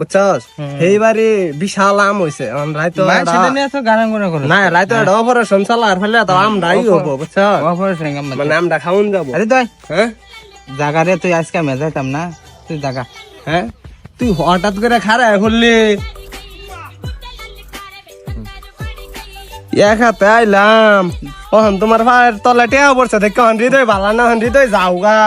বুঝছস এইবারে বিশাল আম হইছে রাইতো না রাইতো এটা অপারেশন চালার ফেলে তো আমরাই হবো বুঝছস মানে আমরা খাউন যাবো আরে তুই হ্যাঁ জাগা রে তুই আজকে আমি যাইতাম না তুই জাগা হ্যাঁ তুই হঠাৎ করে খারাপ করলি এক হাতে আইলাম ওহন তোমার ভাইয়ের তলা টেয়া পড়ছে দেখো হৃদয় ভালো না হৃদয় যাও গা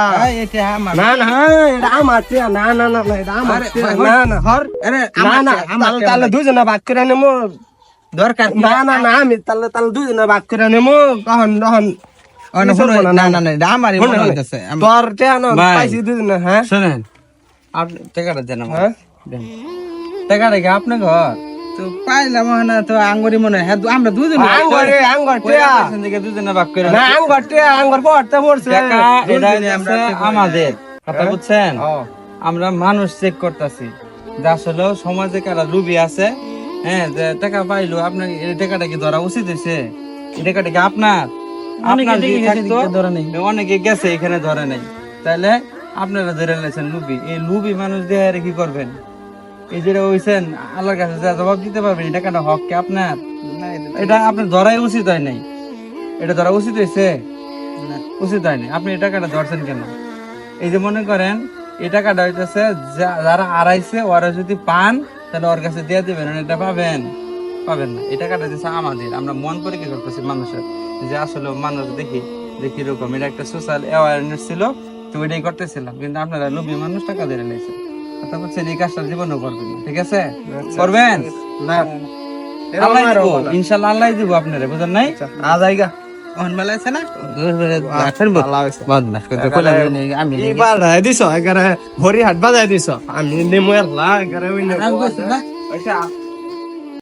এটা আমার না না এটা আমার টেয়া না না না না এটা আমার টেয়া না না হর আরে না না তাহলে দুজনে ভাগ করে নেবো দরকার না না না আমি তাহলে দুজনে ভাগ করে নেবো তখন তখন না না না এটা আমারই মনে হইতাছে তোর টেয়া না পাইছি দুজনে হ্যাঁ শুনেন আপনি টাকাটা দেন আমার হ্যাঁ টাকাটা কি আপনি ঘর তো পাইলাম না তো আঙ্গুরি মনে হয় আমরা দুজন আঙ্গর টেয়া দুজনে ভাগ করে না আঙ্গর টেয়া আঙ্গর পড়তে পড়ছে টাকা এটা আমাদের কথা বুঝছেন আমরা মানুষ চেক করতেছি যে আসলে সমাজে কারা লুবি আছে হ্যাঁ যে টাকা পাইলো আপনার এই টাকাটা কি ধরা উচিত হয়েছে এই টাকাটা কি আপনার অনেকে গেছে এখানে ধরে নাই তাহলে আপনারা ধরে নিয়েছেন লুবি এই লুবি মানুষ দিয়ে কি করবেন এই যেটা হয়েছেন আল্লাহর কাছে যা জবাব দিতে পারবেন এই টাকাটা হক কি আপনার এটা আপনার ধরাই উচিত হয় নাই এটা ধরা উচিত হয়েছে উচিত হয়নি আপনি এই টাকাটা ধরছেন কেন এই যে মনে করেন এই টাকাটা হইতেছে যারা হারাইছে ওরা যদি পান তাহলে ওর কাছে দিয়ে দিবেন এটা পাবেন পাবেন না এই টাকাটা দিচ্ছে আমাদের আমরা মন পরীক্ষা করতেছি মানুষের যে আসলে মানুষ দেখি এরকম এটা একটা সোশ্যাল অ্যাওয়ারনেস ছিল তো ওইটাই করতেছিলাম কিন্তু আপনারা লোভী মানুষ টাকা দিয়ে নিয়েছে কথা বলছেন এই কাজটা জীবনেও করবেন না ঠিক আছে করবেন না ইনশাল্লাহ আল্লাহ দিব আপনারা বুঝেন নাই আজ আইগা আমি দিছ এগারে হরি হাট বাজাই দিছ আমি নেমু এলা এগারে